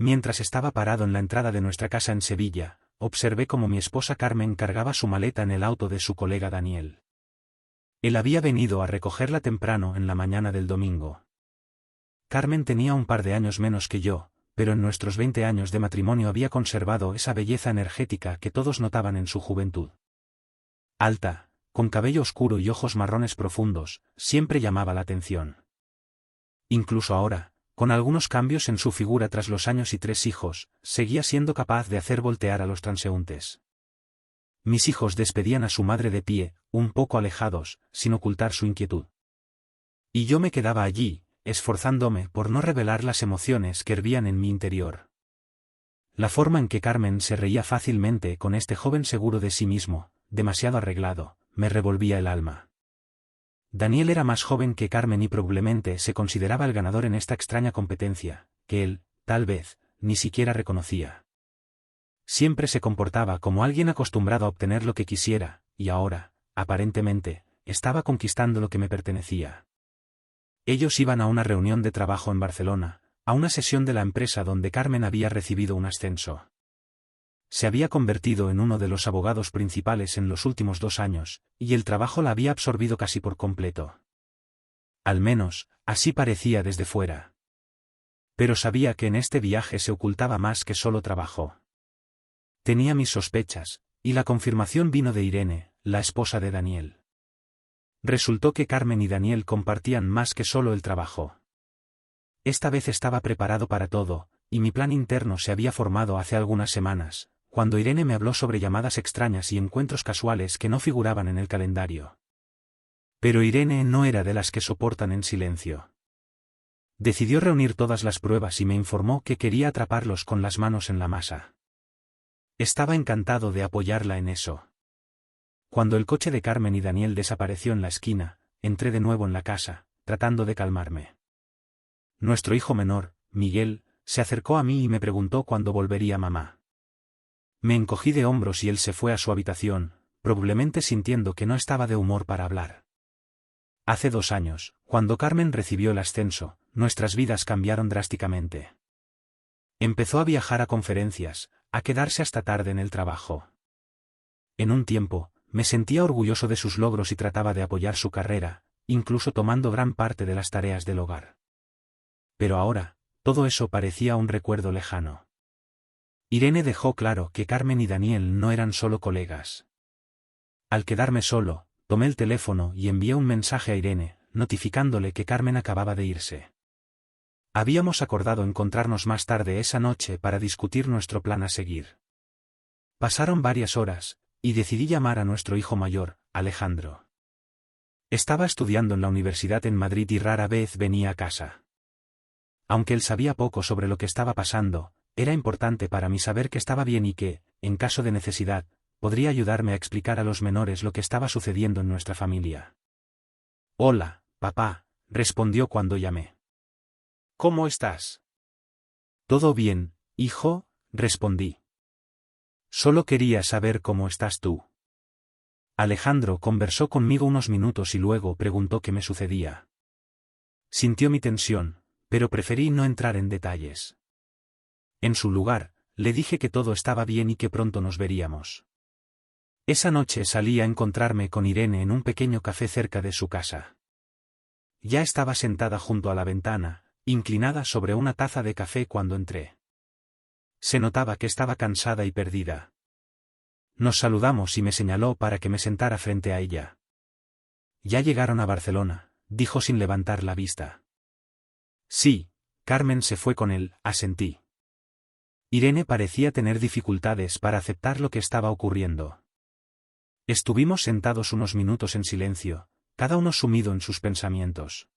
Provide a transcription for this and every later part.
Mientras estaba parado en la entrada de nuestra casa en Sevilla, observé cómo mi esposa Carmen cargaba su maleta en el auto de su colega Daniel. Él había venido a recogerla temprano en la mañana del domingo. Carmen tenía un par de años menos que yo, pero en nuestros 20 años de matrimonio había conservado esa belleza energética que todos notaban en su juventud. Alta, con cabello oscuro y ojos marrones profundos, siempre llamaba la atención. Incluso ahora, con algunos cambios en su figura tras los años y 3 hijos, seguía siendo capaz de hacer voltear a los transeúntes. Mis hijos despedían a su madre de pie, un poco alejados, sin ocultar su inquietud. Y yo me quedaba allí, esforzándome por no revelar las emociones que hervían en mi interior. La forma en que Carmen se reía fácilmente con este joven seguro de sí mismo, demasiado arreglado, me revolvía el alma. Daniel era más joven que Carmen y probablemente se consideraba el ganador en esta extraña competencia, que él, tal vez, ni siquiera reconocía. Siempre se comportaba como alguien acostumbrado a obtener lo que quisiera, y ahora, aparentemente, estaba conquistando lo que me pertenecía. Ellos iban a una reunión de trabajo en Barcelona, a una sesión de la empresa donde Carmen había recibido un ascenso. Se había convertido en uno de los abogados principales en los últimos 2 años, y el trabajo la había absorbido casi por completo. Al menos, así parecía desde fuera. Pero sabía que en este viaje se ocultaba más que solo trabajo. Tenía mis sospechas, y la confirmación vino de Irene, la esposa de Daniel. Resultó que Carmen y Daniel compartían más que solo el trabajo. Esta vez estaba preparado para todo, y mi plan interno se había formado hace algunas semanas, cuando Irene me habló sobre llamadas extrañas y encuentros casuales que no figuraban en el calendario. Pero Irene no era de las que soportan en silencio. Decidió reunir todas las pruebas y me informó que quería atraparlos con las manos en la masa. Estaba encantado de apoyarla en eso. Cuando el coche de Carmen y Daniel desapareció en la esquina, entré de nuevo en la casa, tratando de calmarme. Nuestro hijo menor, Miguel, se acercó a mí y me preguntó cuándo volvería mamá. Me encogí de hombros y él se fue a su habitación, probablemente sintiendo que no estaba de humor para hablar. Hace 2 años, cuando Carmen recibió el ascenso, nuestras vidas cambiaron drásticamente. Empezó a viajar a conferencias, a quedarse hasta tarde en el trabajo. En un tiempo, me sentía orgulloso de sus logros y trataba de apoyar su carrera, incluso tomando gran parte de las tareas del hogar. Pero ahora, todo eso parecía un recuerdo lejano. Irene dejó claro que Carmen y Daniel no eran solo colegas. Al quedarme solo, tomé el teléfono y envié un mensaje a Irene, notificándole que Carmen acababa de irse. Habíamos acordado encontrarnos más tarde esa noche para discutir nuestro plan a seguir. Pasaron varias horas, y decidí llamar a nuestro hijo mayor, Alejandro. Estaba estudiando en la universidad en Madrid y rara vez venía a casa. Aunque él sabía poco sobre lo que estaba pasando, era importante para mí saber que estaba bien y que, en caso de necesidad, podría ayudarme a explicar a los menores lo que estaba sucediendo en nuestra familia. «Hola, papá», respondió cuando llamé. «¿Cómo estás?» «Todo bien, hijo», respondí. «Solo quería saber cómo estás tú». Alejandro conversó conmigo unos minutos y luego preguntó qué me sucedía. Sintió mi tensión, pero preferí no entrar en detalles. En su lugar, le dije que todo estaba bien y que pronto nos veríamos. Esa noche salí a encontrarme con Irene en un pequeño café cerca de su casa. Ya estaba sentada junto a la ventana, inclinada sobre una taza de café cuando entré. Se notaba que estaba cansada y perdida. Nos saludamos y me señaló para que me sentara frente a ella. «Ya llegaron a Barcelona», dijo sin levantar la vista. «Sí, Carmen se fue con él», asentí. Irene parecía tener dificultades para aceptar lo que estaba ocurriendo. Estuvimos sentados unos minutos en silencio, cada uno sumido en sus pensamientos.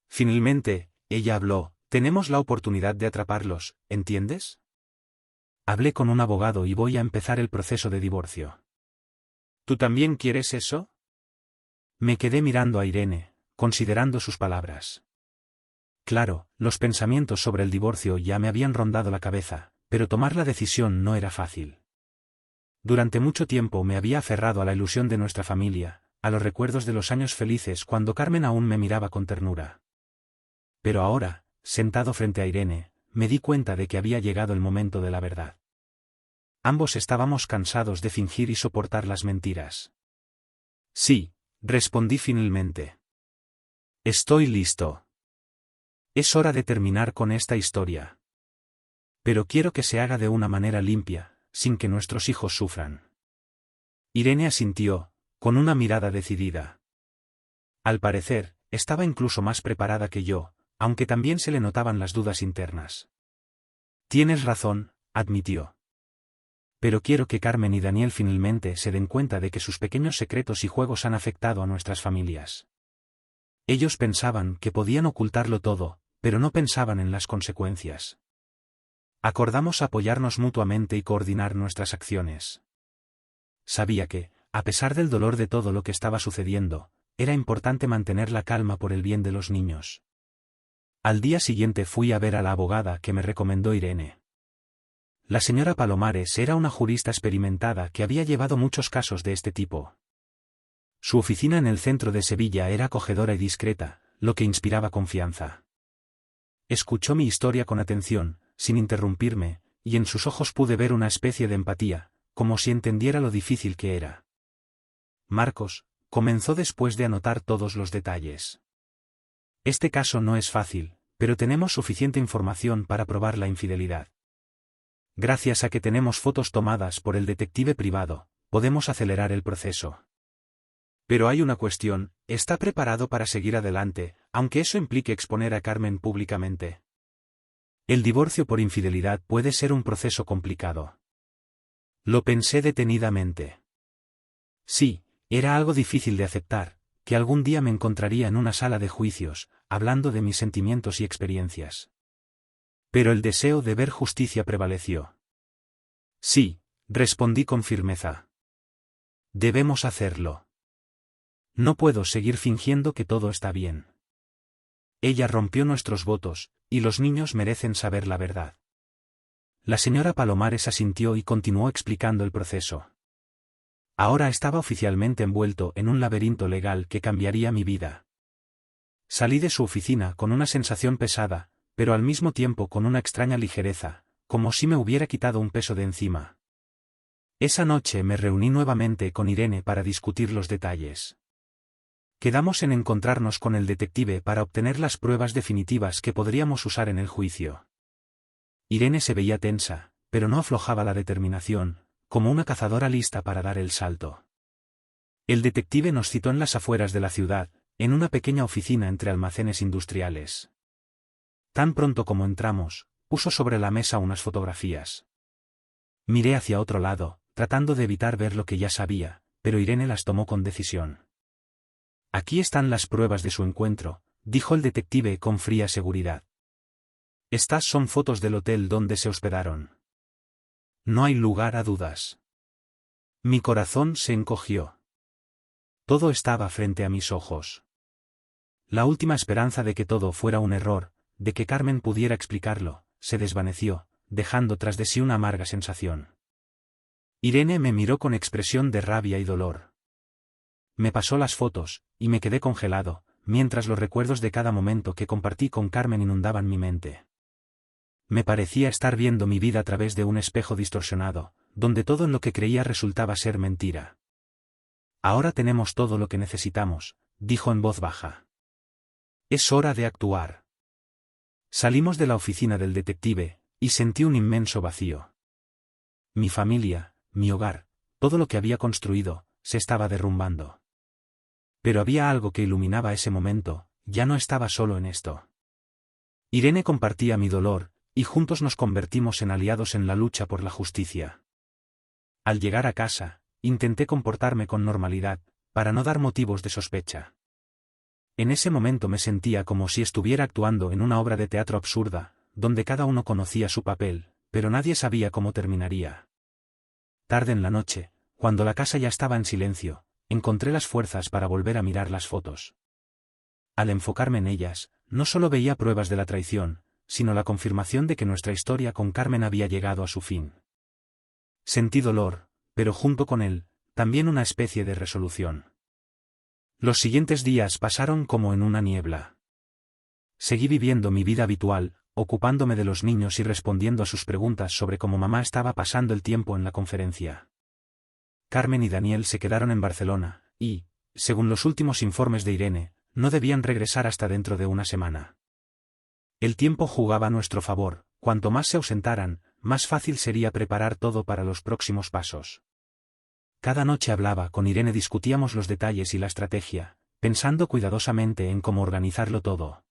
Finalmente, ella habló: «Tenemos la oportunidad de atraparlos, ¿entiendes? Hablé con un abogado y voy a empezar el proceso de divorcio». «¿Tú también quieres eso?» Me quedé mirando a Irene, considerando sus palabras. Claro, los pensamientos sobre el divorcio ya me habían rondado la cabeza, pero tomar la decisión no era fácil. Durante mucho tiempo me había aferrado a la ilusión de nuestra familia, a los recuerdos de los años felices cuando Carmen aún me miraba con ternura. Pero ahora, sentado frente a Irene, me di cuenta de que había llegado el momento de la verdad. Ambos estábamos cansados de fingir y soportar las mentiras. Sí, respondí finalmente. Estoy listo. Es hora de terminar con esta historia. Pero quiero que se haga de una manera limpia, sin que nuestros hijos sufran. Irene asintió, con una mirada decidida. Al parecer, estaba incluso más preparada que yo, aunque también se le notaban las dudas internas. Tienes razón, admitió. Pero quiero que Carmen y Daniel finalmente se den cuenta de que sus pequeños secretos y juegos han afectado a nuestras familias. Ellos pensaban que podían ocultarlo todo, pero no pensaban en las consecuencias. Acordamos apoyarnos mutuamente y coordinar nuestras acciones. Sabía que, a pesar del dolor de todo lo que estaba sucediendo, era importante mantener la calma por el bien de los niños. Al día siguiente fui a ver a la abogada que me recomendó Irene. La señora Palomares era una jurista experimentada que había llevado muchos casos de este tipo. Su oficina en el centro de Sevilla era acogedora y discreta, lo que inspiraba confianza. Escuchó mi historia con atención, sin interrumpirme, y en sus ojos pude ver una especie de empatía, como si entendiera lo difícil que era. Marcos, comenzó después de anotar todos los detalles. Este caso no es fácil, pero tenemos suficiente información para probar la infidelidad. Gracias a que tenemos fotos tomadas por el detective privado, podemos acelerar el proceso. Pero hay una cuestión, ¿está preparado para seguir adelante, aunque eso implique exponer a Carmen públicamente? El divorcio por infidelidad puede ser un proceso complicado. Lo pensé detenidamente. Sí, era algo difícil de aceptar, que algún día me encontraría en una sala de juicios, hablando de mis sentimientos y experiencias. Pero el deseo de ver justicia prevaleció. Sí, respondí con firmeza. Debemos hacerlo. No puedo seguir fingiendo que todo está bien. Ella rompió nuestros votos, y los niños merecen saber la verdad. La señora Palomares asintió y continuó explicando el proceso. Ahora estaba oficialmente envuelto en un laberinto legal que cambiaría mi vida. Salí de su oficina con una sensación pesada, pero al mismo tiempo con una extraña ligereza, como si me hubiera quitado un peso de encima. Esa noche me reuní nuevamente con Irene para discutir los detalles. Quedamos en encontrarnos con el detective para obtener las pruebas definitivas que podríamos usar en el juicio. Irene se veía tensa, pero no aflojaba la determinación, como una cazadora lista para dar el salto. El detective nos citó en las afueras de la ciudad, en una pequeña oficina entre almacenes industriales. Tan pronto como entramos, puso sobre la mesa unas fotografías. Miré hacia otro lado, tratando de evitar ver lo que ya sabía, pero Irene las tomó con decisión. Aquí están las pruebas de su encuentro, dijo el detective con fría seguridad. Estas son fotos del hotel donde se hospedaron. No hay lugar a dudas. Mi corazón se encogió. Todo estaba frente a mis ojos. La última esperanza de que todo fuera un error, de que Carmen pudiera explicarlo, se desvaneció, dejando tras de sí una amarga sensación. Irene me miró con expresión de rabia y dolor. Me pasó las fotos, y me quedé congelado, mientras los recuerdos de cada momento que compartí con Carmen inundaban mi mente. Me parecía estar viendo mi vida a través de un espejo distorsionado, donde todo en lo que creía resultaba ser mentira. Ahora tenemos todo lo que necesitamos, dijo en voz baja. Es hora de actuar. Salimos de la oficina del detective, y sentí un inmenso vacío. Mi familia, mi hogar, todo lo que había construido, se estaba derrumbando. Pero había algo que iluminaba ese momento, ya no estaba solo en esto. Irene compartía mi dolor, y juntos nos convertimos en aliados en la lucha por la justicia. Al llegar a casa, intenté comportarme con normalidad, para no dar motivos de sospecha. En ese momento me sentía como si estuviera actuando en una obra de teatro absurda, donde cada uno conocía su papel, pero nadie sabía cómo terminaría. Tarde en la noche, cuando la casa ya estaba en silencio, encontré las fuerzas para volver a mirar las fotos. Al enfocarme en ellas, no solo veía pruebas de la traición, sino la confirmación de que nuestra historia con Carmen había llegado a su fin. Sentí dolor, pero junto con él, también una especie de resolución. Los siguientes días pasaron como en una niebla. Seguí viviendo mi vida habitual, ocupándome de los niños y respondiendo a sus preguntas sobre cómo mamá estaba pasando el tiempo en la conferencia. Carmen y Daniel se quedaron en Barcelona, y, según los últimos informes de Irene, no debían regresar hasta dentro de una semana. El tiempo jugaba a nuestro favor, cuanto más se ausentaran, más fácil sería preparar todo para los próximos pasos. Cada noche hablaba con Irene, discutíamos los detalles y la estrategia, pensando cuidadosamente en cómo organizarlo todo.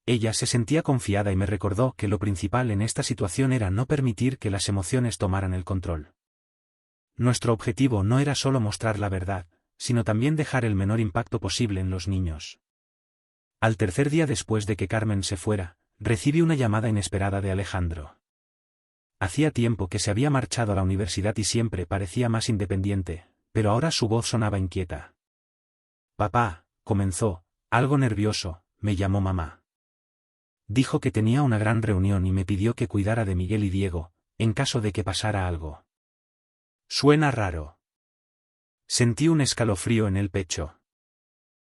Ella se sentía confiada y me recordó que lo principal en esta situación era no permitir que las emociones tomaran el control. Nuestro objetivo no era solo mostrar la verdad, sino también dejar el menor impacto posible en los niños. Al tercer día después de que Carmen se fuera, recibí una llamada inesperada de Alejandro. Hacía tiempo que se había marchado a la universidad y siempre parecía más independiente, pero ahora su voz sonaba inquieta. Papá, comenzó, algo nervioso, me llamó mamá. Dijo que tenía una gran reunión y me pidió que cuidara de Miguel y Diego, en caso de que pasara algo. Suena raro. Sentí un escalofrío en el pecho.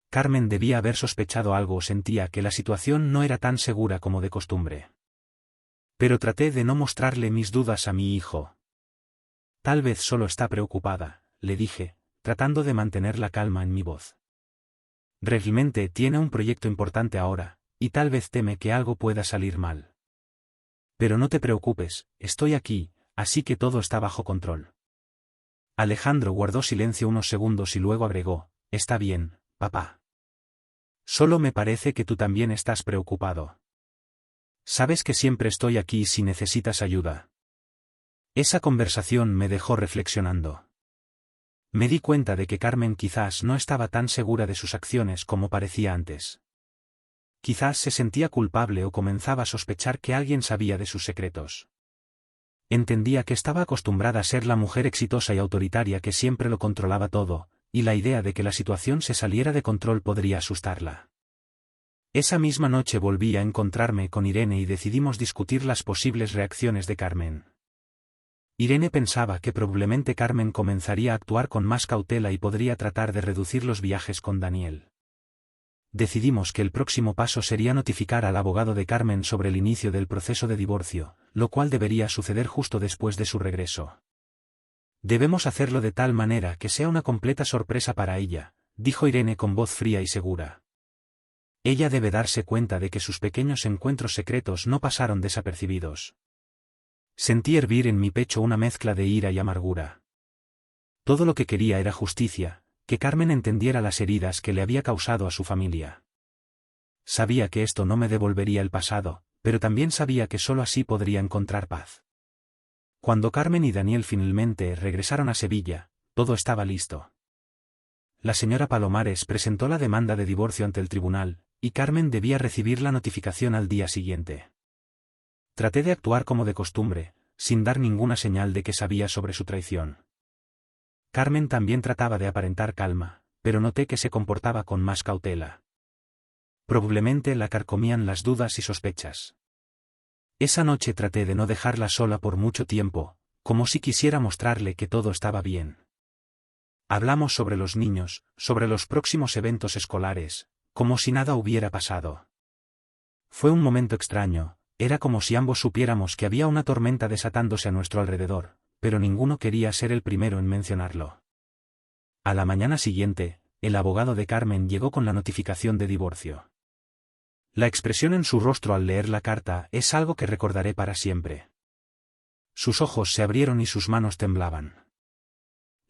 Carmen debía haber sospechado algo o sentía que la situación no era tan segura como de costumbre. Pero traté de no mostrarle mis dudas a mi hijo. Tal vez solo está preocupada, le dije, tratando de mantener la calma en mi voz. Realmente tiene un proyecto importante ahora, y tal vez teme que algo pueda salir mal. Pero no te preocupes, estoy aquí, así que todo está bajo control. Alejandro guardó silencio unos segundos y luego agregó, está bien, papá. Solo me parece que tú también estás preocupado. Sabes que siempre estoy aquí si necesitas ayuda. Esa conversación me dejó reflexionando. Me di cuenta de que Carmen quizás no estaba tan segura de sus acciones como parecía antes. Quizás se sentía culpable o comenzaba a sospechar que alguien sabía de sus secretos. Entendía que estaba acostumbrada a ser la mujer exitosa y autoritaria que siempre lo controlaba todo, y la idea de que la situación se saliera de control podría asustarla. Esa misma noche volví a encontrarme con Irene y decidimos discutir las posibles reacciones de Carmen. Irene pensaba que probablemente Carmen comenzaría a actuar con más cautela y podría tratar de reducir los viajes con Daniel. Decidimos que el próximo paso sería notificar al abogado de Carmen sobre el inicio del proceso de divorcio, lo cual debería suceder justo después de su regreso. Debemos hacerlo de tal manera que sea una completa sorpresa para ella, dijo Irene con voz fría y segura. Ella debe darse cuenta de que sus pequeños encuentros secretos no pasaron desapercibidos. Sentí hervir en mi pecho una mezcla de ira y amargura. Todo lo que quería era justicia, que Carmen entendiera las heridas que le había causado a su familia. Sabía que esto no me devolvería el pasado, pero también sabía que solo así podría encontrar paz. Cuando Carmen y Daniel finalmente regresaron a Sevilla, todo estaba listo. La señora Palomares presentó la demanda de divorcio ante el tribunal, y Carmen debía recibir la notificación al día siguiente. Traté de actuar como de costumbre, sin dar ninguna señal de que sabía sobre su traición. Carmen también trataba de aparentar calma, pero noté que se comportaba con más cautela. Probablemente la carcomían las dudas y sospechas. Esa noche traté de no dejarla sola por mucho tiempo, como si quisiera mostrarle que todo estaba bien. Hablamos sobre los niños, sobre los próximos eventos escolares, como si nada hubiera pasado. Fue un momento extraño, era como si ambos supiéramos que había una tormenta desatándose a nuestro alrededor, pero ninguno quería ser el primero en mencionarlo. A la mañana siguiente, el abogado de Carmen llegó con la notificación de divorcio. La expresión en su rostro al leer la carta es algo que recordaré para siempre. Sus ojos se abrieron y sus manos temblaban.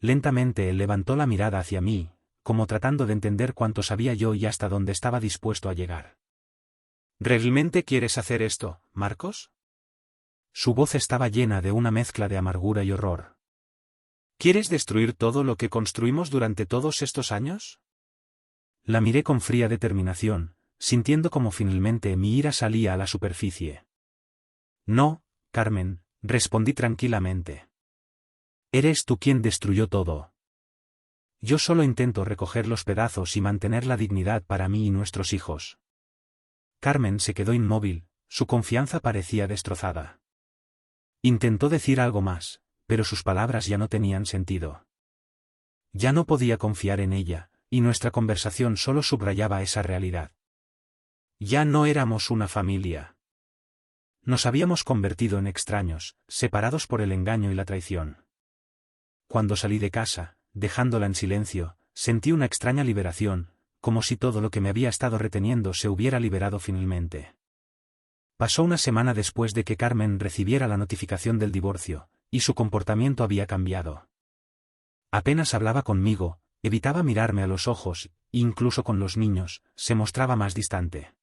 Lentamente él levantó la mirada hacia mí, como tratando de entender cuánto sabía yo y hasta dónde estaba dispuesto a llegar. ¿Realmente quieres hacer esto, Marcos? Su voz estaba llena de una mezcla de amargura y horror. ¿Quieres destruir todo lo que construimos durante todos estos años? La miré con fría determinación, sintiendo como finalmente mi ira salía a la superficie. No, Carmen, respondí tranquilamente. Eres tú quien destruyó todo. Yo solo intento recoger los pedazos y mantener la dignidad para mí y nuestros hijos. Carmen se quedó inmóvil, su confianza parecía destrozada. Intentó decir algo más, pero sus palabras ya no tenían sentido. Ya no podía confiar en ella, y nuestra conversación solo subrayaba esa realidad. Ya no éramos una familia. Nos habíamos convertido en extraños, separados por el engaño y la traición. Cuando salí de casa, dejándola en silencio, sentí una extraña liberación, como si todo lo que me había estado reteniendo se hubiera liberado finalmente. Pasó una semana después de que Carmen recibiera la notificación del divorcio, y su comportamiento había cambiado. Apenas hablaba conmigo, evitaba mirarme a los ojos, incluso con los niños, se mostraba más distante.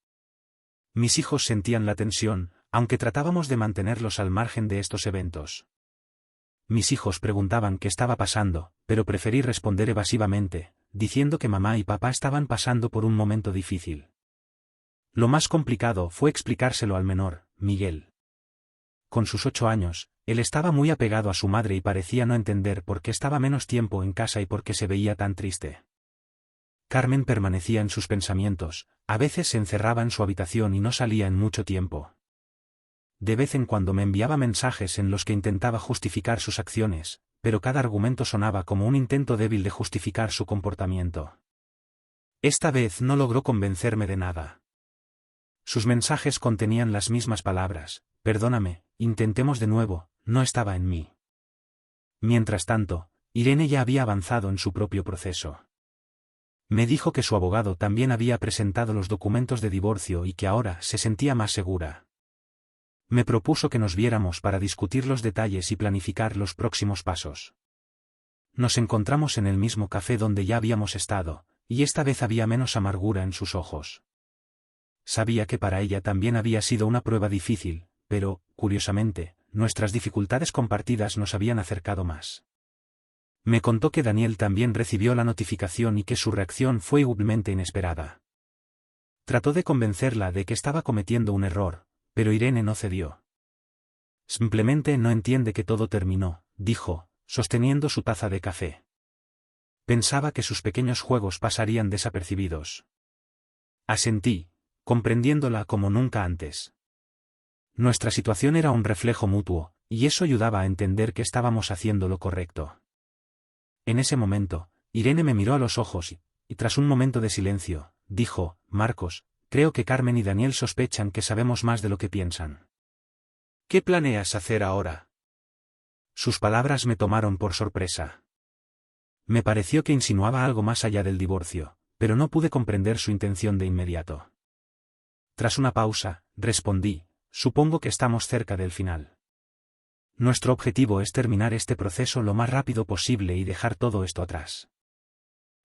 Mis hijos sentían la tensión, aunque tratábamos de mantenerlos al margen de estos eventos. Mis hijos preguntaban qué estaba pasando, pero preferí responder evasivamente, diciendo que mamá y papá estaban pasando por un momento difícil. Lo más complicado fue explicárselo al menor, Miguel. Con sus 8 años, él estaba muy apegado a su madre y parecía no entender por qué estaba menos tiempo en casa y por qué se veía tan triste. Carmen permanecía en sus pensamientos, a veces se encerraba en su habitación y no salía en mucho tiempo. De vez en cuando me enviaba mensajes en los que intentaba justificar sus acciones, pero cada argumento sonaba como un intento débil de justificar su comportamiento. Esta vez no logró convencerme de nada. Sus mensajes contenían las mismas palabras: perdóname, intentemos de nuevo, no estaba en mí. Mientras tanto, Irene ya había avanzado en su propio proceso. Me dijo que su abogado también había presentado los documentos de divorcio y que ahora se sentía más segura. Me propuso que nos viéramos para discutir los detalles y planificar los próximos pasos. Nos encontramos en el mismo café donde ya habíamos estado, y esta vez había menos amargura en sus ojos. Sabía que para ella también había sido una prueba difícil, pero, curiosamente, nuestras dificultades compartidas nos habían acercado más. Me contó que Daniel también recibió la notificación y que su reacción fue igualmente inesperada. Trató de convencerla de que estaba cometiendo un error, pero Irene no cedió. Simplemente no entiende que todo terminó, dijo, sosteniendo su taza de café. Pensaba que sus pequeños juegos pasarían desapercibidos. Asentí, comprendiéndola como nunca antes. Nuestra situación era un reflejo mutuo, y eso ayudaba a entender que estábamos haciendo lo correcto. En ese momento, Irene me miró a los ojos y tras un momento de silencio, dijo: Marcos, creo que Carmen y Daniel sospechan que sabemos más de lo que piensan. ¿Qué planeas hacer ahora? Sus palabras me tomaron por sorpresa. Me pareció que insinuaba algo más allá del divorcio, pero no pude comprender su intención de inmediato. Tras una pausa, respondí: supongo que estamos cerca del final. Nuestro objetivo es terminar este proceso lo más rápido posible y dejar todo esto atrás.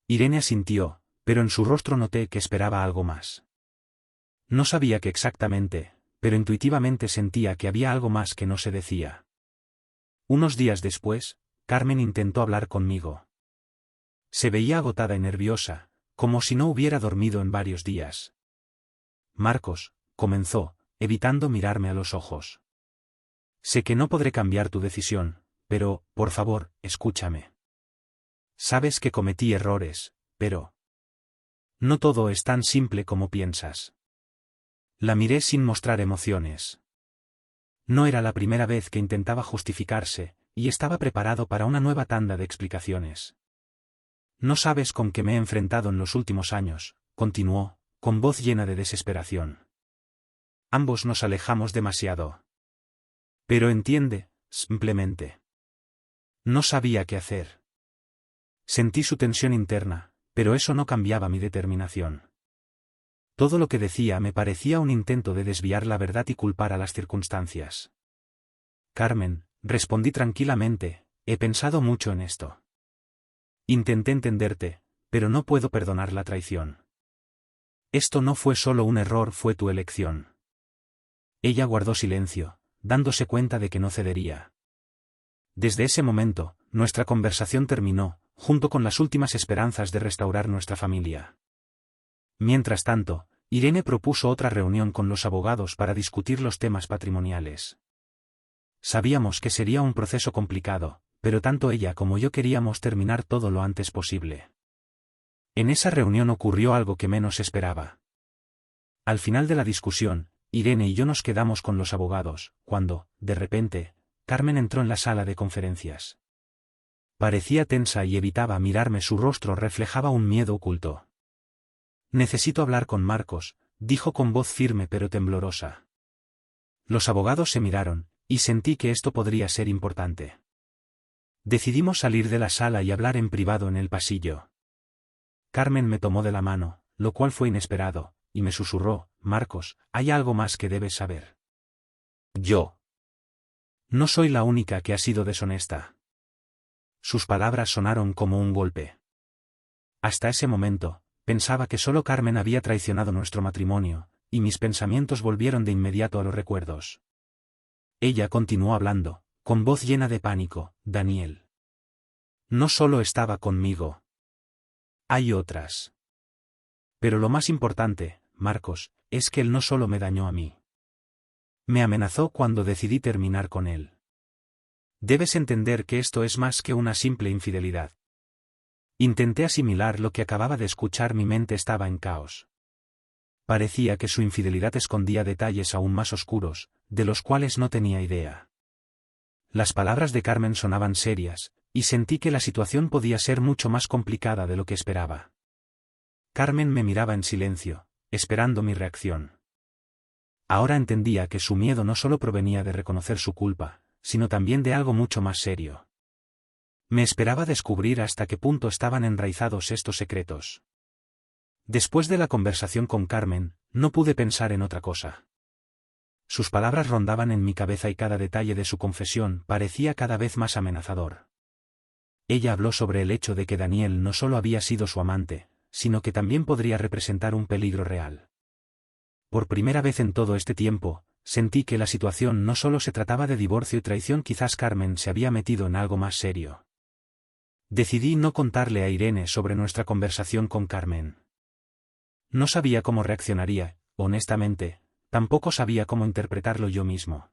Irene asintió, pero en su rostro noté que esperaba algo más. No sabía qué exactamente, pero intuitivamente sentía que había algo más que no se decía. Unos días después, Carmen intentó hablar conmigo. Se veía agotada y nerviosa, como si no hubiera dormido en varios días. Marcos, comenzó, evitando mirarme a los ojos. Sé que no podré cambiar tu decisión, pero, por favor, escúchame. Sabes que cometí errores, pero no todo es tan simple como piensas. La miré sin mostrar emociones. No era la primera vez que intentaba justificarse, y estaba preparado para una nueva tanda de explicaciones. No sabes con qué me he enfrentado en los últimos años, continuó, con voz llena de desesperación. Ambos nos alejamos demasiado. Pero entiende, simplemente. No sabía qué hacer. Sentí su tensión interna, pero eso no cambiaba mi determinación. Todo lo que decía me parecía un intento de desviar la verdad y culpar a las circunstancias. Carmen, respondí tranquilamente, he pensado mucho en esto. Intenté entenderte, pero no puedo perdonar la traición. Esto no fue solo un error, fue tu elección. Ella guardó silencio, dándose cuenta de que no cedería. Desde ese momento, nuestra conversación terminó, junto con las últimas esperanzas de restaurar nuestra familia. Mientras tanto, Irene propuso otra reunión con los abogados para discutir los temas patrimoniales. Sabíamos que sería un proceso complicado, pero tanto ella como yo queríamos terminar todo lo antes posible. En esa reunión ocurrió algo que menos esperaba. Al final de la discusión, Irene y yo nos quedamos con los abogados, cuando, de repente, Carmen entró en la sala de conferencias. Parecía tensa y evitaba mirarme, su rostro reflejaba un miedo oculto. Necesito hablar con Marcos, dijo con voz firme pero temblorosa. Los abogados se miraron, y sentí que esto podría ser importante. Decidimos salir de la sala y hablar en privado en el pasillo. Carmen me tomó de la mano, lo cual fue inesperado, y me susurró: Marcos, hay algo más que debes saber. Yo. No soy la única que ha sido deshonesta. Sus palabras sonaron como un golpe. Hasta ese momento, pensaba que solo Carmen había traicionado nuestro matrimonio, y mis pensamientos volvieron de inmediato a los recuerdos. Ella continuó hablando, con voz llena de pánico: Daniel. No solo estaba conmigo. Hay otras. Pero lo más importante, Marcos, es que él no solo me dañó a mí. Me amenazó cuando decidí terminar con él. Debes entender que esto es más que una simple infidelidad. Intenté asimilar lo que acababa de escuchar, mi mente estaba en caos. Parecía que su infidelidad escondía detalles aún más oscuros, de los cuales no tenía idea. Las palabras de Carmen sonaban serias, y sentí que la situación podía ser mucho más complicada de lo que esperaba. Carmen me miraba en silencio, esperando mi reacción. Ahora entendía que su miedo no solo provenía de reconocer su culpa, sino también de algo mucho más serio. Me esperaba descubrir hasta qué punto estaban enraizados estos secretos. Después de la conversación con Carmen, no pude pensar en otra cosa. Sus palabras rondaban en mi cabeza y cada detalle de su confesión parecía cada vez más amenazador. Ella habló sobre el hecho de que Daniel no solo había sido su amante, sino que también podría representar un peligro real. Por primera vez en todo este tiempo, sentí que la situación no solo se trataba de divorcio y traición, quizás Carmen se había metido en algo más serio. Decidí no contarle a Irene sobre nuestra conversación con Carmen. No sabía cómo reaccionaría, honestamente, tampoco sabía cómo interpretarlo yo mismo.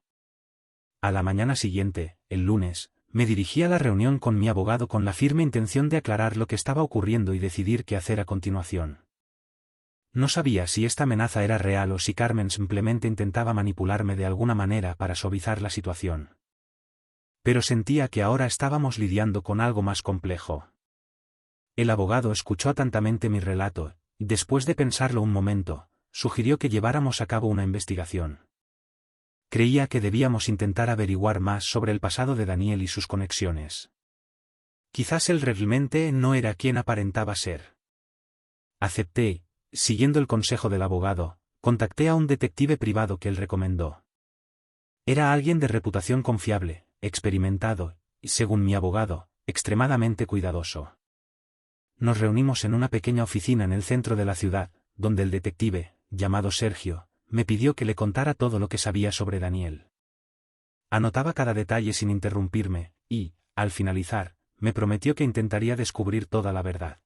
A la mañana siguiente, el lunes, me dirigí a la reunión con mi abogado con la firme intención de aclarar lo que estaba ocurriendo y decidir qué hacer a continuación. No sabía si esta amenaza era real o si Carmen simplemente intentaba manipularme de alguna manera para suavizar la situación. Pero sentía que ahora estábamos lidiando con algo más complejo. El abogado escuchó atentamente mi relato, y después de pensarlo un momento, sugirió que lleváramos a cabo una investigación. Creía que debíamos intentar averiguar más sobre el pasado de Daniel y sus conexiones. Quizás él realmente no era quien aparentaba ser. Acepté. Siguiendo el consejo del abogado, contacté a un detective privado que él recomendó. Era alguien de reputación confiable, experimentado, y según mi abogado, extremadamente cuidadoso. Nos reunimos en una pequeña oficina en el centro de la ciudad, donde el detective, llamado Sergio, me pidió que le contara todo lo que sabía sobre Daniel. Anotaba cada detalle sin interrumpirme, y, al finalizar, me prometió que intentaría descubrir toda la verdad.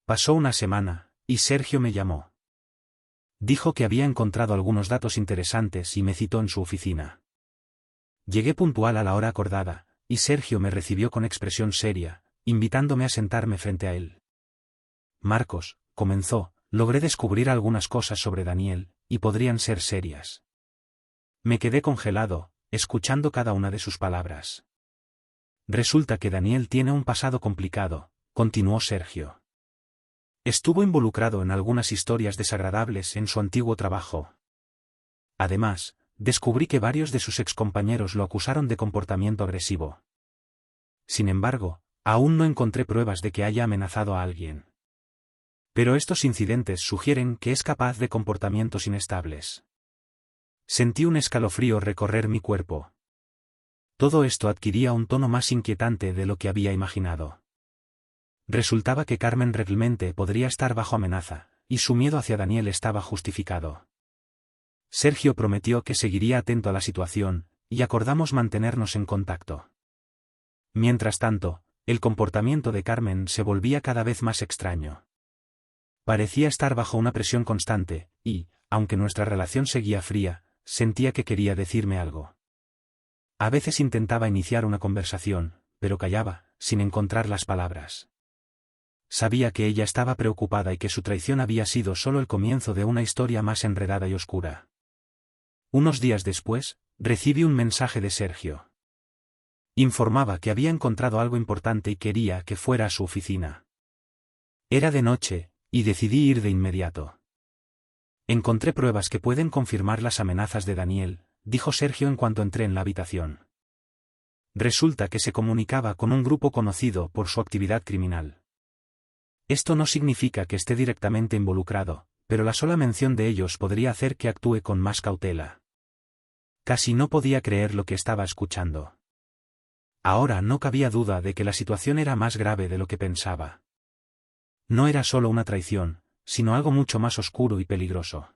Pasó una semana, y Sergio me llamó. Dijo que había encontrado algunos datos interesantes y me citó en su oficina. Llegué puntual a la hora acordada, y Sergio me recibió con expresión seria, invitándome a sentarme frente a él. Marcos, comenzó, logré descubrir algunas cosas sobre Daniel, y podrían ser serias. Me quedé congelado, escuchando cada una de sus palabras. Resulta que Daniel tiene un pasado complicado, continuó Sergio. Estuvo involucrado en algunas historias desagradables en su antiguo trabajo. Además, descubrí que varios de sus excompañeros lo acusaron de comportamiento agresivo. Sin embargo, aún no encontré pruebas de que haya amenazado a alguien. Pero estos incidentes sugieren que es capaz de comportamientos inestables. Sentí un escalofrío recorrer mi cuerpo. Todo esto adquiría un tono más inquietante de lo que había imaginado. Resultaba que Carmen realmente podría estar bajo amenaza, y su miedo hacia Daniel estaba justificado. Sergio prometió que seguiría atento a la situación, y acordamos mantenernos en contacto. Mientras tanto, el comportamiento de Carmen se volvía cada vez más extraño. Parecía estar bajo una presión constante, y, aunque nuestra relación seguía fría, sentía que quería decirme algo. A veces intentaba iniciar una conversación, pero callaba, sin encontrar las palabras. Sabía que ella estaba preocupada y que su traición había sido solo el comienzo de una historia más enredada y oscura. Unos días después, recibí un mensaje de Sergio. Informaba que había encontrado algo importante y quería que fuera a su oficina. Era de noche, y decidí ir de inmediato. Encontré pruebas que pueden confirmar las amenazas de Daniel, dijo Sergio en cuanto entré en la habitación. Resulta que se comunicaba con un grupo conocido por su actividad criminal. Esto no significa que esté directamente involucrado, pero la sola mención de ellos podría hacer que actúe con más cautela. Casi no podía creer lo que estaba escuchando. Ahora no cabía duda de que la situación era más grave de lo que pensaba. No era solo una traición, sino algo mucho más oscuro y peligroso.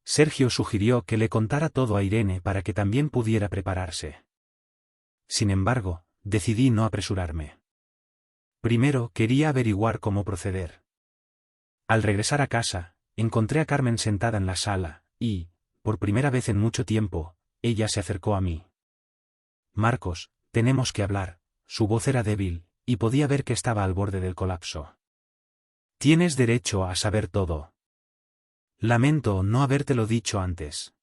Sergio sugirió que le contara todo a Irene para que también pudiera prepararse. Sin embargo, decidí no apresurarme. Primero quería averiguar cómo proceder. Al regresar a casa, encontré a Carmen sentada en la sala, y, por primera vez en mucho tiempo, ella se acercó a mí. Marcos, tenemos que hablar. Su voz era débil, y podía ver que estaba al borde del colapso. Tienes derecho a saber todo. Lamento no habértelo dicho antes.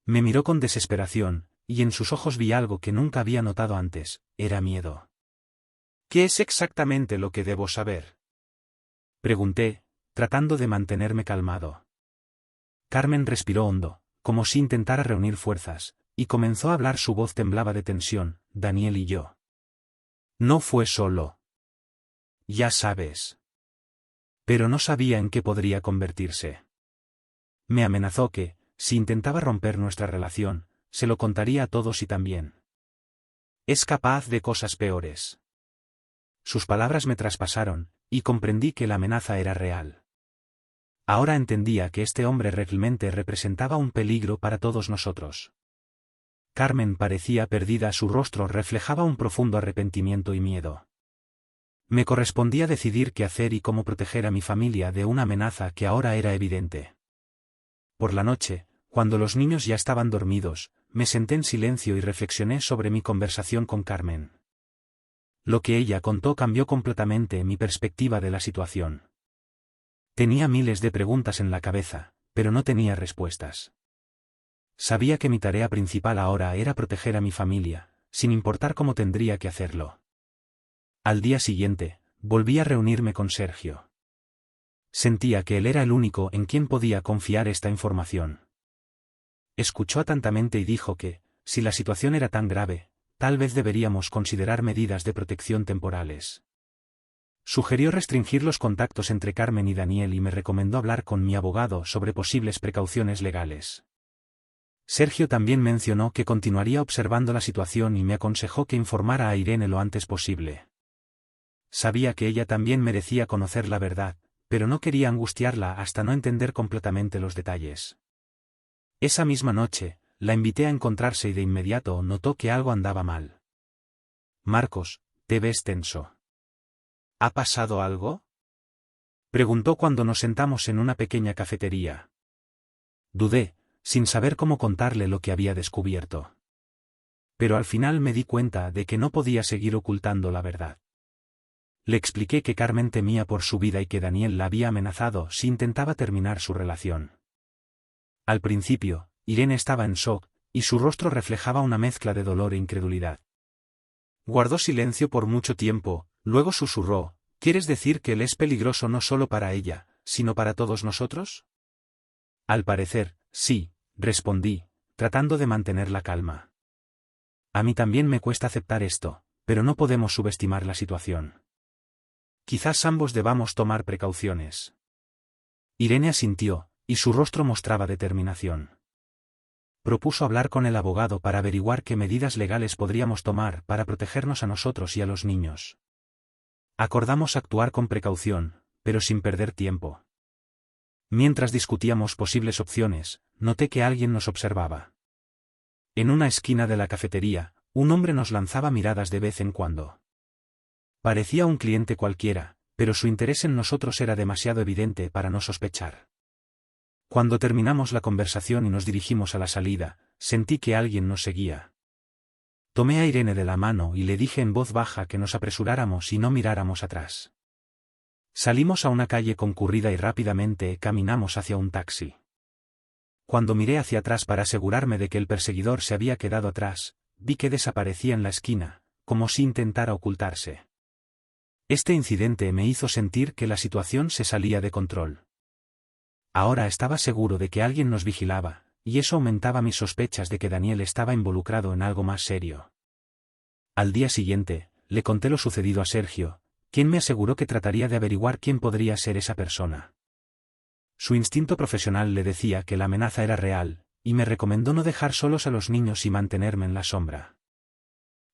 Me miró con desesperación, y en sus ojos vi algo que nunca había notado antes, era miedo. ¿Qué es exactamente lo que debo saber? Pregunté, tratando de mantenerme calmado. Carmen respiró hondo, como si intentara reunir fuerzas, y comenzó a hablar. Su voz temblaba de tensión. Daniel y yo. No fue solo. Ya sabes. Pero no sabía en qué podría convertirse. Me amenazó que, si intentaba romper nuestra relación, se lo contaría a todos y también. Es capaz de cosas peores. Sus palabras me traspasaron, y comprendí que la amenaza era real. Ahora entendía que este hombre realmente representaba un peligro para todos nosotros. Carmen parecía perdida, su rostro reflejaba un profundo arrepentimiento y miedo. Me correspondía decidir qué hacer y cómo proteger a mi familia de una amenaza que ahora era evidente. Por la noche, cuando los niños ya estaban dormidos, me senté en silencio y reflexioné sobre mi conversación con Carmen. Lo que ella contó cambió completamente mi perspectiva de la situación. Tenía miles de preguntas en la cabeza, pero no tenía respuestas. Sabía que mi tarea principal ahora era proteger a mi familia, sin importar cómo tendría que hacerlo. Al día siguiente, volví a reunirme con Sergio. Sentía que él era el único en quien podía confiar esta información. Escuchó atentamente y dijo que, si la situación era tan grave, tal vez deberíamos considerar medidas de protección temporales. Sugirió restringir los contactos entre Carmen y Daniel y me recomendó hablar con mi abogado sobre posibles precauciones legales. Sergio también mencionó que continuaría observando la situación y me aconsejó que informara a Irene lo antes posible. Sabía que ella también merecía conocer la verdad, pero no quería angustiarla hasta no entender completamente los detalles. Esa misma noche, la invité a encontrarse y de inmediato notó que algo andaba mal. Marcos, te ves tenso. ¿Ha pasado algo? Preguntó cuando nos sentamos en una pequeña cafetería. Dudé, sin saber cómo contarle lo que había descubierto. Pero al final me di cuenta de que no podía seguir ocultando la verdad. Le expliqué que Carmen temía por su vida y que Daniel la había amenazado si intentaba terminar su relación. Al principio, Irene estaba en shock, y su rostro reflejaba una mezcla de dolor e incredulidad. Guardó silencio por mucho tiempo, luego susurró, ¿quieres decir que él es peligroso no solo para ella, sino para todos nosotros? Al parecer, sí, respondí, tratando de mantener la calma. A mí también me cuesta aceptar esto, pero no podemos subestimar la situación. Quizás ambos debamos tomar precauciones. Irene asintió, y su rostro mostraba determinación. Propuso hablar con el abogado para averiguar qué medidas legales podríamos tomar para protegernos a nosotros y a los niños. Acordamos actuar con precaución, pero sin perder tiempo. Mientras discutíamos posibles opciones, noté que alguien nos observaba. En una esquina de la cafetería, un hombre nos lanzaba miradas de vez en cuando. Parecía un cliente cualquiera, pero su interés en nosotros era demasiado evidente para no sospechar. Cuando terminamos la conversación y nos dirigimos a la salida, sentí que alguien nos seguía. Tomé a Irene de la mano y le dije en voz baja que nos apresuráramos y no miráramos atrás. Salimos a una calle concurrida y rápidamente caminamos hacia un taxi. Cuando miré hacia atrás para asegurarme de que el perseguidor se había quedado atrás, vi que desaparecía en la esquina, como si intentara ocultarse. Este incidente me hizo sentir que la situación se salía de control. Ahora estaba seguro de que alguien nos vigilaba, y eso aumentaba mis sospechas de que Daniel estaba involucrado en algo más serio. Al día siguiente, le conté lo sucedido a Sergio, quien me aseguró que trataría de averiguar quién podría ser esa persona. Su instinto profesional le decía que la amenaza era real, y me recomendó no dejar solos a los niños y mantenerme en la sombra.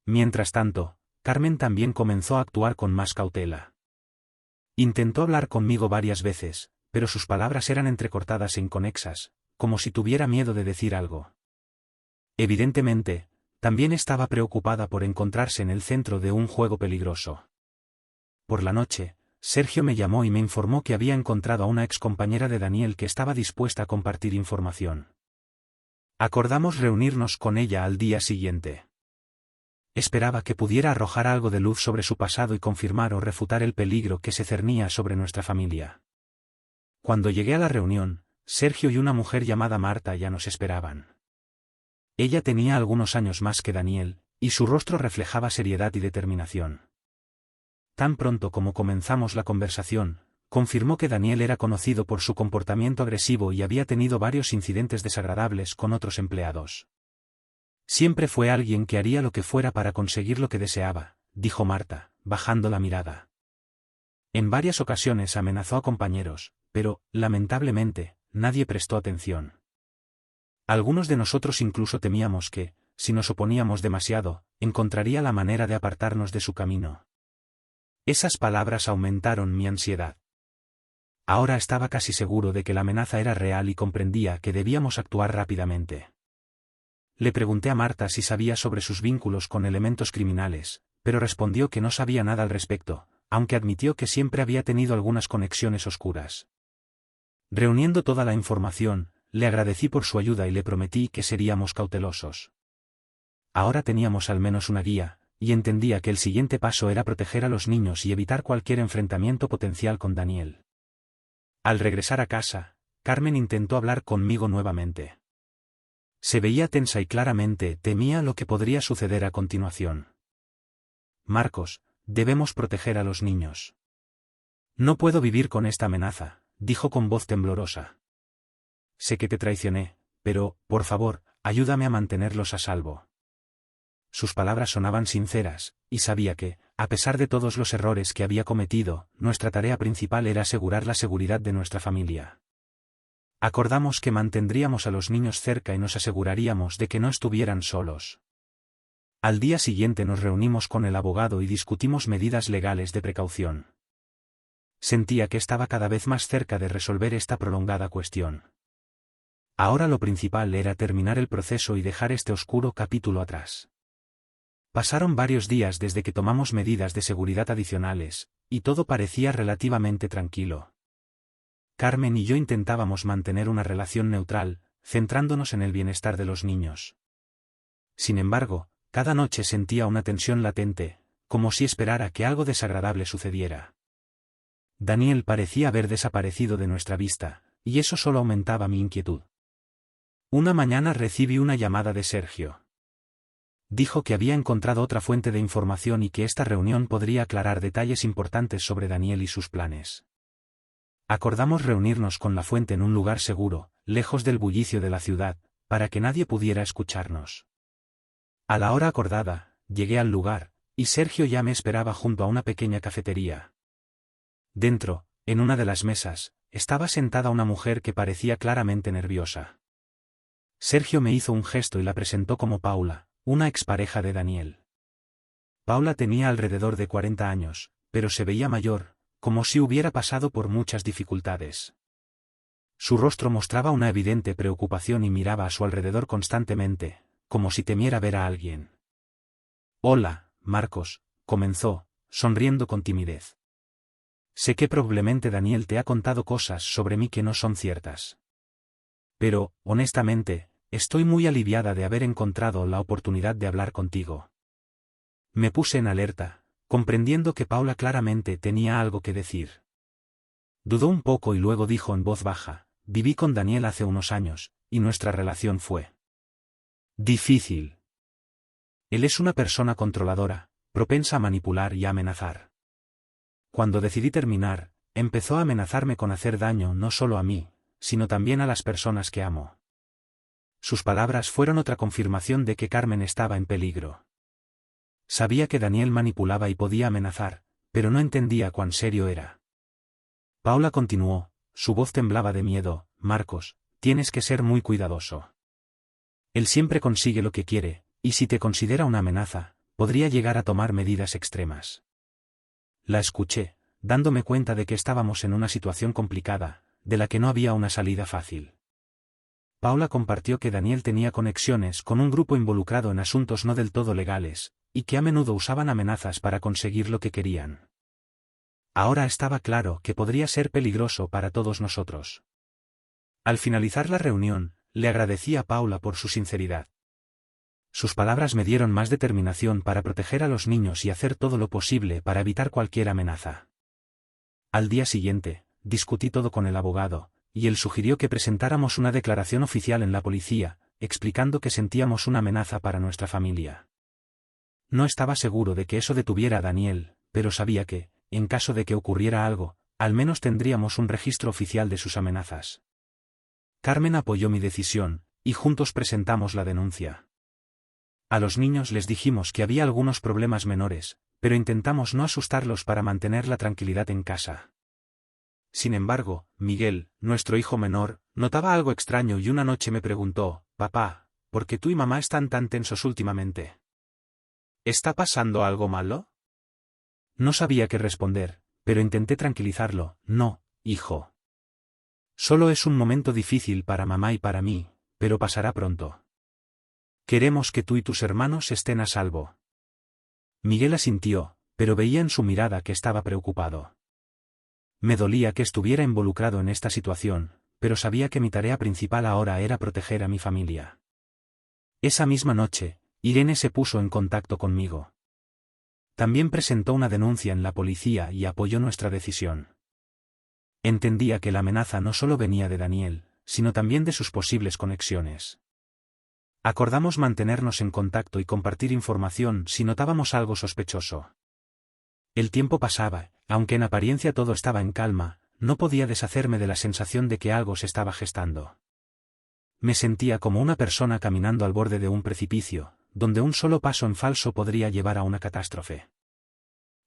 Mientras tanto, Carmen también comenzó a actuar con más cautela. Intentó hablar conmigo varias veces, pero sus palabras eran entrecortadas e inconexas, como si tuviera miedo de decir algo. Evidentemente, también estaba preocupada por encontrarse en el centro de un juego peligroso. Por la noche, Sergio me llamó y me informó que había encontrado a una excompañera de Daniel que estaba dispuesta a compartir información. Acordamos reunirnos con ella al día siguiente. Esperaba que pudiera arrojar algo de luz sobre su pasado y confirmar o refutar el peligro que se cernía sobre nuestra familia. Cuando llegué a la reunión, Sergio y una mujer llamada Marta ya nos esperaban. Ella tenía algunos años más que Daniel, y su rostro reflejaba seriedad y determinación. Tan pronto como comenzamos la conversación, confirmó que Daniel era conocido por su comportamiento agresivo y había tenido varios incidentes desagradables con otros empleados. Siempre fue alguien que haría lo que fuera para conseguir lo que deseaba, dijo Marta, bajando la mirada. En varias ocasiones amenazó a compañeros, pero, lamentablemente, nadie prestó atención. Algunos de nosotros incluso temíamos que, si nos oponíamos demasiado, encontraría la manera de apartarnos de su camino. Esas palabras aumentaron mi ansiedad. Ahora estaba casi seguro de que la amenaza era real y comprendía que debíamos actuar rápidamente. Le pregunté a Marta si sabía sobre sus vínculos con elementos criminales, pero respondió que no sabía nada al respecto, aunque admitió que siempre había tenido algunas conexiones oscuras. Reuniendo toda la información, le agradecí por su ayuda y le prometí que seríamos cautelosos. Ahora teníamos al menos una guía, y entendía que el siguiente paso era proteger a los niños y evitar cualquier enfrentamiento potencial con Daniel. Al regresar a casa, Carmen intentó hablar conmigo nuevamente. Se veía tensa y claramente temía lo que podría suceder a continuación. Marcos, debemos proteger a los niños. No puedo vivir con esta amenaza, dijo con voz temblorosa. Sé que te traicioné, pero, por favor, ayúdame a mantenerlos a salvo. Sus palabras sonaban sinceras, y sabía que, a pesar de todos los errores que había cometido, nuestra tarea principal era asegurar la seguridad de nuestra familia. Acordamos que mantendríamos a los niños cerca y nos aseguraríamos de que no estuvieran solos. Al día siguiente nos reunimos con el abogado y discutimos medidas legales de precaución. Sentía que estaba cada vez más cerca de resolver esta prolongada cuestión. Ahora lo principal era terminar el proceso y dejar este oscuro capítulo atrás. Pasaron varios días desde que tomamos medidas de seguridad adicionales, y todo parecía relativamente tranquilo. Carmen y yo intentábamos mantener una relación neutral, centrándonos en el bienestar de los niños. Sin embargo, cada noche sentía una tensión latente, como si esperara que algo desagradable sucediera. Daniel parecía haber desaparecido de nuestra vista, y eso solo aumentaba mi inquietud. Una mañana recibí una llamada de Sergio. Dijo que había encontrado otra fuente de información y que esta reunión podría aclarar detalles importantes sobre Daniel y sus planes. Acordamos reunirnos con la fuente en un lugar seguro, lejos del bullicio de la ciudad, para que nadie pudiera escucharnos. A la hora acordada, llegué al lugar, y Sergio ya me esperaba junto a una pequeña cafetería. Dentro, en una de las mesas, estaba sentada una mujer que parecía claramente nerviosa. Sergio me hizo un gesto y la presentó como Paula, una expareja de Daniel. Paula tenía alrededor de 40 años, pero se veía mayor, como si hubiera pasado por muchas dificultades. Su rostro mostraba una evidente preocupación y miraba a su alrededor constantemente, como si temiera ver a alguien. Hola, Marcos, comenzó, sonriendo con timidez. Sé que probablemente Daniel te ha contado cosas sobre mí que no son ciertas. Pero, honestamente, estoy muy aliviada de haber encontrado la oportunidad de hablar contigo. Me puse en alerta, comprendiendo que Paula claramente tenía algo que decir. Dudó un poco y luego dijo en voz baja, viví con Daniel hace unos años, y nuestra relación fue difícil. Él es una persona controladora, propensa a manipular y a amenazar. Cuando decidí terminar, empezó a amenazarme con hacer daño no solo a mí, sino también a las personas que amo. Sus palabras fueron otra confirmación de que Carmen estaba en peligro. Sabía que Daniel manipulaba y podía amenazar, pero no entendía cuán serio era. Paula continuó, su voz temblaba de miedo. Marcos, tienes que ser muy cuidadoso. Él siempre consigue lo que quiere, y si te considera una amenaza, podría llegar a tomar medidas extremas. La escuché, dándome cuenta de que estábamos en una situación complicada, de la que no había una salida fácil. Paula compartió que Daniel tenía conexiones con un grupo involucrado en asuntos no del todo legales, y que a menudo usaban amenazas para conseguir lo que querían. Ahora estaba claro que podría ser peligroso para todos nosotros. Al finalizar la reunión, le agradecí a Paula por su sinceridad. Sus palabras me dieron más determinación para proteger a los niños y hacer todo lo posible para evitar cualquier amenaza. Al día siguiente, discutí todo con el abogado, y él sugirió que presentáramos una declaración oficial en la policía, explicando que sentíamos una amenaza para nuestra familia. No estaba seguro de que eso detuviera a Daniel, pero sabía que, en caso de que ocurriera algo, al menos tendríamos un registro oficial de sus amenazas. Carmen apoyó mi decisión, y juntos presentamos la denuncia. A los niños les dijimos que había algunos problemas menores, pero intentamos no asustarlos para mantener la tranquilidad en casa. Sin embargo, Miguel, nuestro hijo menor, notaba algo extraño y una noche me preguntó, «Papá, ¿por qué tú y mamá están tan tensos últimamente? ¿Está pasando algo malo?» No sabía qué responder, pero intenté tranquilizarlo. «No, hijo. Solo es un momento difícil para mamá y para mí, pero pasará pronto. Queremos que tú y tus hermanos estén a salvo». Miguel asintió, pero veía en su mirada que estaba preocupado. Me dolía que estuviera involucrado en esta situación, pero sabía que mi tarea principal ahora era proteger a mi familia. Esa misma noche, Irene se puso en contacto conmigo. También presentó una denuncia en la policía y apoyó nuestra decisión. Entendía que la amenaza no solo venía de Daniel, sino también de sus posibles conexiones. Acordamos mantenernos en contacto y compartir información si notábamos algo sospechoso. El tiempo pasaba, aunque en apariencia todo estaba en calma, no podía deshacerme de la sensación de que algo se estaba gestando. Me sentía como una persona caminando al borde de un precipicio, donde un solo paso en falso podría llevar a una catástrofe.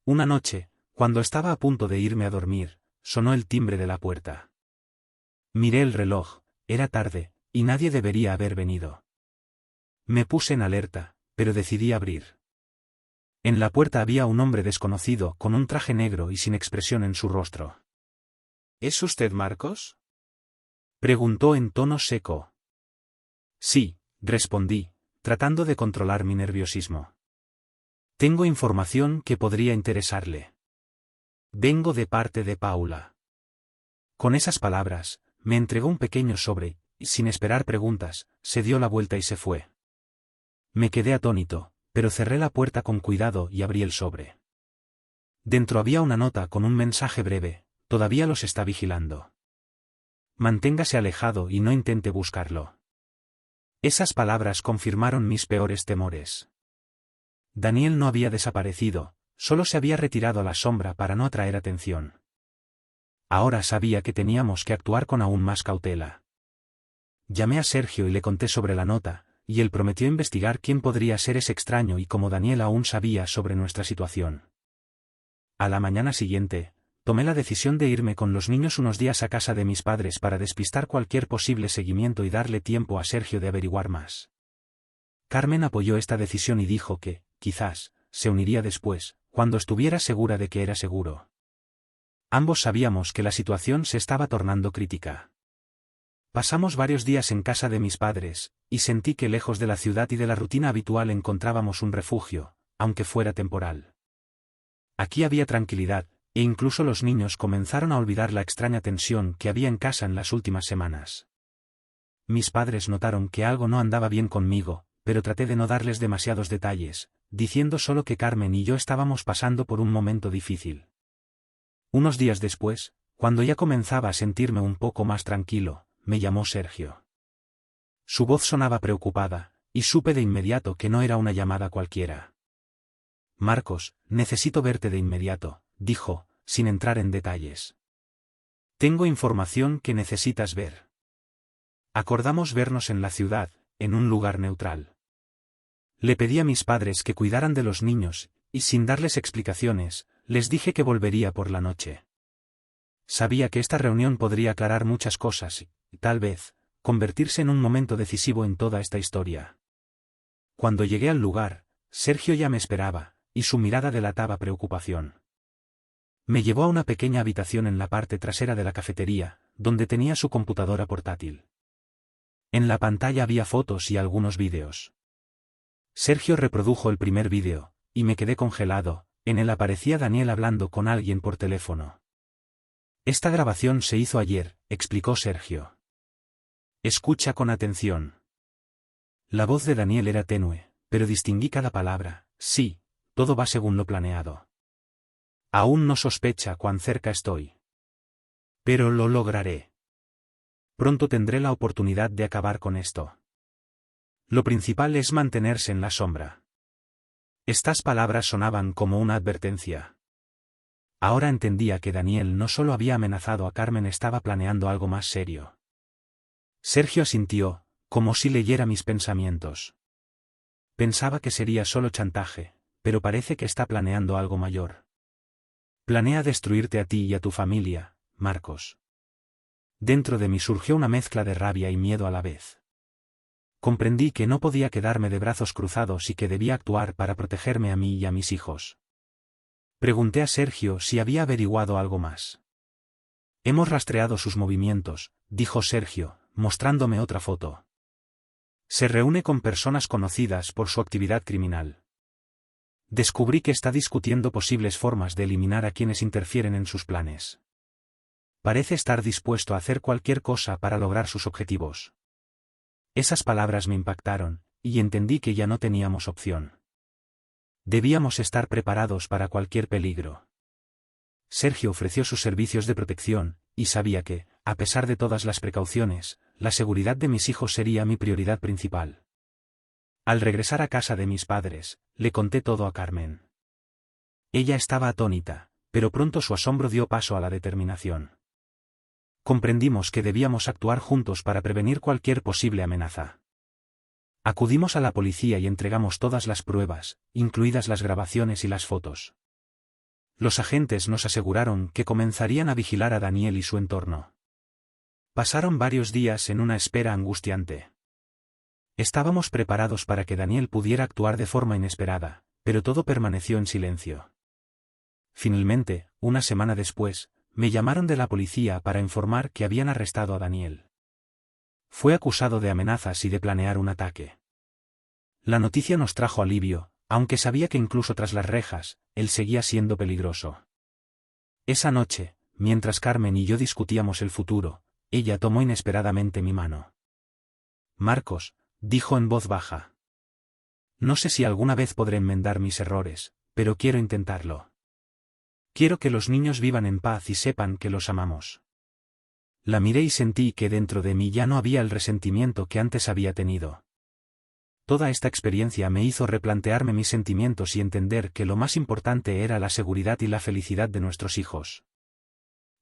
Una noche, cuando estaba a punto de irme a dormir, sonó el timbre de la puerta. Miré el reloj, era tarde, y nadie debería haber venido. Me puse en alerta, pero decidí abrir. En la puerta había un hombre desconocido con un traje negro y sin expresión en su rostro. ¿Es usted Marcos?, preguntó en tono seco. Sí, respondí, tratando de controlar mi nerviosismo. Tengo información que podría interesarle. Vengo de parte de Paula. Con esas palabras, me entregó un pequeño sobre, y sin esperar preguntas, se dio la vuelta y se fue. Me quedé atónito, pero cerré la puerta con cuidado y abrí el sobre. Dentro había una nota con un mensaje breve: todavía los está vigilando. Manténgase alejado y no intente buscarlo. Esas palabras confirmaron mis peores temores. Daniel no había desaparecido, solo se había retirado a la sombra para no atraer atención. Ahora sabía que teníamos que actuar con aún más cautela. Llamé a Sergio y le conté sobre la nota, y él prometió investigar quién podría ser ese extraño y cómo Daniel aún sabía sobre nuestra situación. A la mañana siguiente, tomé la decisión de irme con los niños unos días a casa de mis padres para despistar cualquier posible seguimiento y darle tiempo a Sergio de averiguar más. Carmen apoyó esta decisión y dijo que, quizás, se uniría después, cuando estuviera segura de que era seguro. Ambos sabíamos que la situación se estaba tornando crítica. Pasamos varios días en casa de mis padres, y sentí que lejos de la ciudad y de la rutina habitual encontrábamos un refugio, aunque fuera temporal. Aquí había tranquilidad, e incluso los niños comenzaron a olvidar la extraña tensión que había en casa en las últimas semanas. Mis padres notaron que algo no andaba bien conmigo, pero traté de no darles demasiados detalles, diciendo solo que Carmen y yo estábamos pasando por un momento difícil. Unos días después, cuando ya comenzaba a sentirme un poco más tranquilo, me llamó Sergio. Su voz sonaba preocupada, y supe de inmediato que no era una llamada cualquiera. Marcos, necesito verte de inmediato, dijo, sin entrar en detalles. Tengo información que necesitas ver. Acordamos vernos en la ciudad, en un lugar neutral. Le pedí a mis padres que cuidaran de los niños, y sin darles explicaciones, les dije que volvería por la noche. Sabía que esta reunión podría aclarar muchas cosas y, tal vez, convertirse en un momento decisivo en toda esta historia. Cuando llegué al lugar, Sergio ya me esperaba, y su mirada delataba preocupación. Me llevó a una pequeña habitación en la parte trasera de la cafetería, donde tenía su computadora portátil. En la pantalla había fotos y algunos vídeos. Sergio reprodujo el primer vídeo, y me quedé congelado. En él aparecía Daniel hablando con alguien por teléfono. Esta grabación se hizo ayer, explicó Sergio. Escucha con atención. La voz de Daniel era tenue, pero distinguí cada palabra. Sí, todo va según lo planeado. Aún no sospecha cuán cerca estoy. Pero lo lograré. Pronto tendré la oportunidad de acabar con esto. Lo principal es mantenerse en la sombra. Estas palabras sonaban como una advertencia. Ahora entendía que Daniel no solo había amenazado a Carmen, estaba planeando algo más serio. Sergio asintió, como si leyera mis pensamientos. Pensaba que sería solo chantaje, pero parece que está planeando algo mayor. Planea destruirte a ti y a tu familia, Marcos. Dentro de mí surgió una mezcla de rabia y miedo a la vez. Comprendí que no podía quedarme de brazos cruzados y que debía actuar para protegerme a mí y a mis hijos. Pregunté a Sergio si había averiguado algo más. Hemos rastreado sus movimientos, dijo Sergio, mostrándome otra foto. Se reúne con personas conocidas por su actividad criminal. Descubrí que está discutiendo posibles formas de eliminar a quienes interfieren en sus planes. Parece estar dispuesto a hacer cualquier cosa para lograr sus objetivos. Esas palabras me impactaron, y entendí que ya no teníamos opción. Debíamos estar preparados para cualquier peligro. Sergio ofreció sus servicios de protección, y sabía que, a pesar de todas las precauciones, la seguridad de mis hijos sería mi prioridad principal. Al regresar a casa de mis padres, le conté todo a Carmen. Ella estaba atónita, pero pronto su asombro dio paso a la determinación. Comprendimos que debíamos actuar juntos para prevenir cualquier posible amenaza. Acudimos a la policía y entregamos todas las pruebas, incluidas las grabaciones y las fotos. Los agentes nos aseguraron que comenzarían a vigilar a Daniel y su entorno. Pasaron varios días en una espera angustiante. Estábamos preparados para que Daniel pudiera actuar de forma inesperada, pero todo permaneció en silencio. Finalmente, una semana después, me llamaron de la policía para informar que habían arrestado a Daniel. Fue acusado de amenazas y de planear un ataque. La noticia nos trajo alivio, aunque sabía que incluso tras las rejas, él seguía siendo peligroso. Esa noche, mientras Carmen y yo discutíamos el futuro, ella tomó inesperadamente mi mano. Marcos, dijo en voz baja. No sé si alguna vez podré enmendar mis errores, pero quiero intentarlo. Quiero que los niños vivan en paz y sepan que los amamos. La miré y sentí que dentro de mí ya no había el resentimiento que antes había tenido. Toda esta experiencia me hizo replantearme mis sentimientos y entender que lo más importante era la seguridad y la felicidad de nuestros hijos.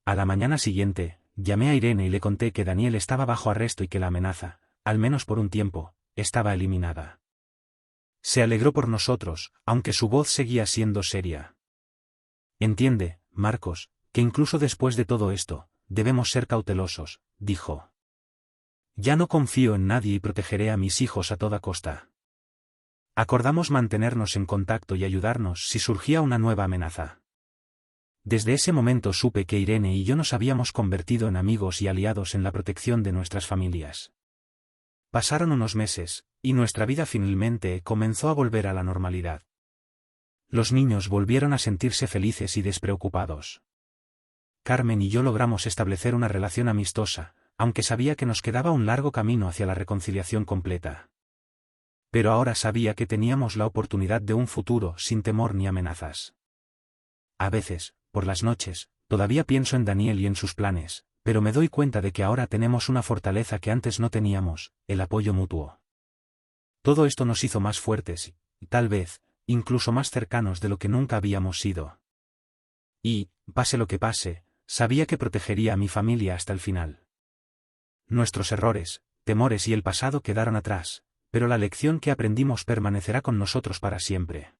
A la mañana siguiente, llamé a Irene y le conté que Daniel estaba bajo arresto y que la amenaza, al menos por un tiempo, estaba eliminada. Se alegró por nosotros, aunque su voz seguía siendo seria. Entiende, Marcos, que incluso después de todo esto, debemos ser cautelosos, dijo. Ya no confío en nadie y protegeré a mis hijos a toda costa. Acordamos mantenernos en contacto y ayudarnos si surgía una nueva amenaza. Desde ese momento supe que Irene y yo nos habíamos convertido en amigos y aliados en la protección de nuestras familias. Pasaron unos meses, y nuestra vida finalmente comenzó a volver a la normalidad. Los niños volvieron a sentirse felices y despreocupados. Carmen y yo logramos establecer una relación amistosa, aunque sabía que nos quedaba un largo camino hacia la reconciliación completa. Pero ahora sabía que teníamos la oportunidad de un futuro sin temor ni amenazas. A veces, por las noches, todavía pienso en Daniel y en sus planes, pero me doy cuenta de que ahora tenemos una fortaleza que antes no teníamos, el apoyo mutuo. Todo esto nos hizo más fuertes y, tal vez, incluso más cercanos de lo que nunca habíamos sido. Y, pase lo que pase, sabía que protegería a mi familia hasta el final. Nuestros errores, temores y el pasado quedaron atrás, pero la lección que aprendimos permanecerá con nosotros para siempre.